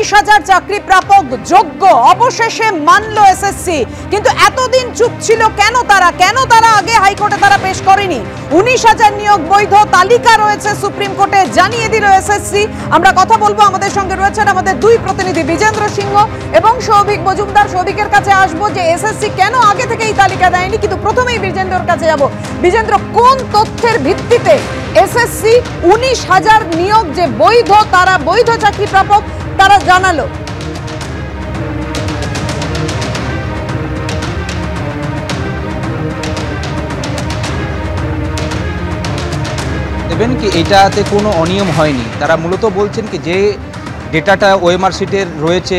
19,000 চাকরি প্রাপক যোগ্য অবশেষে মানল এসএসসি। কিন্তু এতদিন চুপ ছিল কেন তারা আগে হাইকোর্টে তারা পেশ করেনি। 19,000 নিয়োগ বৈধ, তালিকা রয়েছে সুপ্রিম কোর্টে, জানিয়ে দিল এসএসসি। আমরা কথা বলবো, আমাদের সঙ্গে রয়েছেন আমাদের দুই প্রতিনিধি বিজেন্দ্র সিংহ এবং সৌভিক মজুমদার। সৌভিকের কাছে আসবো যে এসএসসি কেন আগে থেকে এই তালিকা দেয়নি, কিন্তু প্রথমেই বিজেন্দ্রর কাছে যাব। বিজেন্দ্র, কোন তথ্যের ভিত্তিতে এসএসসি 19,000 নিয়োগ যে বৈধ, তারা বৈধ চাকরি প্রাপক তারা জানালো? দেখবেন কি এটাতে কোনো অনিয়ম হয়নি। তারা মূলত বলছেন কি যে ডেটাটা ওএমআর শিটের রয়েছে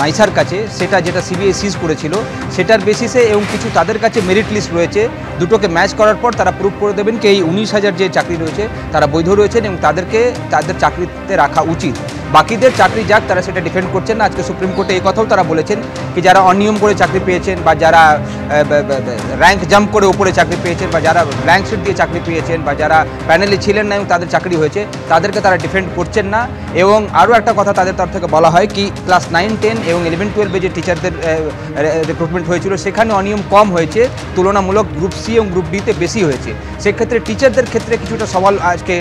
নাইসার কাছে, সেটা যেটা সিবিআই সিজ করেছিল সেটার বেসিসে এবং কিছু তাদের কাছে মেরিট লিস্ট রয়েছে, দুটোকে ম্যাচ করার পর তারা প্রুভ করে দেবেন কি এই 19,000 যে চাকরি রয়েছে তারা বৈধ রয়েছেন এবং তাদেরকে তাদের চাকরিতে রাখা উচিত। বাকিদের চাকরি যাক, তারা সেটা ডিফেন্ড করছেন না। আজকে সুপ্রিম কোর্টে এই কথাও তারা বলেছেন কি যারা অনিয়ম করে চাকরি পেয়েছেন বা যারা র্যাঙ্ক জাম্প করে উপরে চাকরি পেয়েছেন বা যারা ব্ল্যাঙ্ক শিট দিয়ে চাকরি পেয়েছেন বা যারা প্যানেলে ছিলেন না এবং তাদের চাকরি হয়েছে তাদেরকে তারা ডিফেন্ড করছেন না। এবং আরও একটা কথা তাদের তরফ থেকে বলা হয় কি ক্লাস 9, 10 এবং 11, 12 যে টিচারদের রিক্রুটমেন্ট হয়েছিল সেখানে অনিয়ম কম হয়েছে, তুলনামূলক গ্রুপ সি এবং গ্রুপ ডিতে বেশি হয়েছে। সেক্ষেত্রে টিচারদের ক্ষেত্রে কিছুটা সওয়াল আজকে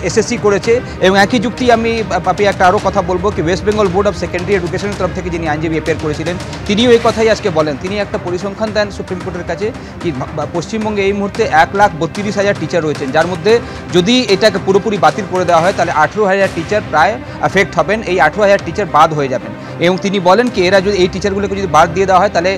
এসএসসি করেছে। এবং একই যুক্তি আমি পাপি একটা আরও কথা বলবো কি West Bengal board of secondary এডুকেশনের তরফ থেকে যিনি আইনজীবী অ্যাপিয়ার করেছিলেন তিনিও এই কথাই আজকে বলেন। তিনি একটা পরিসংখ্যান দেন সুপ্রিম কোর্টের কাছে কি পশ্চিমবঙ্গে এই মুহূর্তে 1,32,000 টিচার রয়েছেন, যার মধ্যে যদি এটাকে পুরোপুরি বাতিল করে দেওয়া হয় তাহলে 18,000 টিচার প্রায় এফেক্ট হবেন, এই 18,000 টিচার বাদ হয়ে যাবেন। এবং তিনি বলেন কি এরা যদি এই টিচারগুলোকে যদি বাদ দিয়ে দেওয়া হয় তাহলে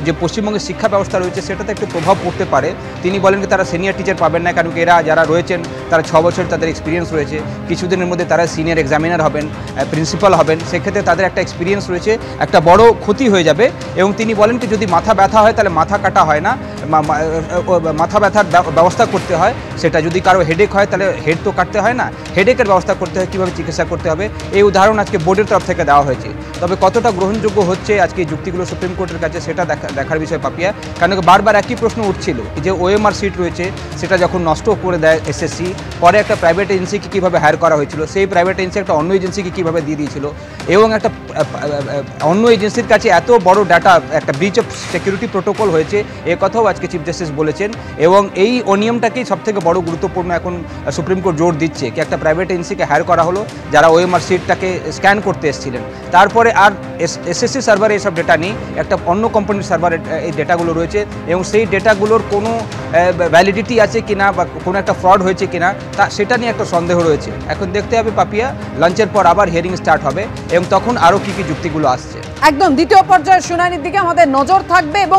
যে পশ্চিমবঙ্গের শিক্ষা ব্যবস্থা রয়েছে সেটাতে একটু প্রভাব পড়তে পারে। তিনি বলেন কি তারা সিনিয়র টিচার পাবেন না, কারণ এরা যারা রয়েছেন তারা 6 বছর তাদের এক্সপিরিয়েন্স রয়েছে, কিছুদিনের মধ্যে তারা সিনিয়র এক্সামিনার হবেন, প্রিন্সিপাল হবেন, সেক্ষেত্রে তাদের একটা এক্সপিরিয়েন্স রয়েছে, একটা বড় ক্ষতি হয়ে যাবে। এবং তিনি বলেন কি যদি মাথা ব্যথা হয় তাহলে মাথা কাটা হয় না, মাথা ব্যথার ব্যবস্থা করতে হয়। সেটা যদি কারো হেডেক হয় তাহলে হেড তো কাটতে হয় না, হেডেকের ব্যবস্থা করতে হয়, কীভাবে চিকিৎসা করতে হবে। এই উদাহরণ আজকে বোর্ডের তরফ থেকে দেওয়া হয়েছে। তবে কতটা গ্রহণযোগ্য হচ্ছে আজকে এই যুক্তিগুলো সুপ্রিম কোর্টের কাছে সেটা দেখার বিষয় পাপিয়া। কারণ বারবার একই প্রশ্ন উঠছিল যে ওএমআর সিট রয়েছে সেটা যখন নষ্ট করে দেয় এসএসসি, পরে একটা প্রাইভেট এজেন্সিকে কীভাবে হায়ার করা হয়েছিল, সেই প্রাইভেট এজেন্সি একটা অন্য এজেন্সিকে কীভাবে দিয়ে দিয়েছিল এবং একটা অন্য এজেন্সির কাছে এত বড় ডাটা, একটা ব্রিচ অফ সিকিউরিটি প্রোটোকল হয়েছে, এ কথাও আজকে চিফ জাস্টিস বলেছেন। এবং এই অনিয়মটাকেই সবথেকে বড় গুরুত্বপূর্ণ এখন সুপ্রিম কোর্ট জোর দিচ্ছে কি একটা প্রাইভেট এজেন্সিকে হায়ার করা হলো যারা ওএমআর সিটটাকে স্ক্যান করতে এসেছিলেন, তারপরে আর এসএসসি সার্ভারে এইসব ডেটা নেই, একটা অন্য কোম্পানির সার্ভারে এই ডেটাগুলো রয়েছে এবং সেই ডেটাগুলোর কোনো ভ্যালিডিটি আছে কিনা বা কোনো একটা ফ্রড হয়েছে কিনা তা সেটা নিয়ে একটা সন্দেহ রয়েছে। এখন দেখতে হবে পাপিয়া, লাঞ্চের পর আবার হিয়ারিং স্টার্ট হবে এবং তখন আরও কী কী যুক্তিগুলো আসছে। একদম দ্বিতীয় পর্যায়ের শুনানির দিকে আমাদের নজর থাকবে। এবং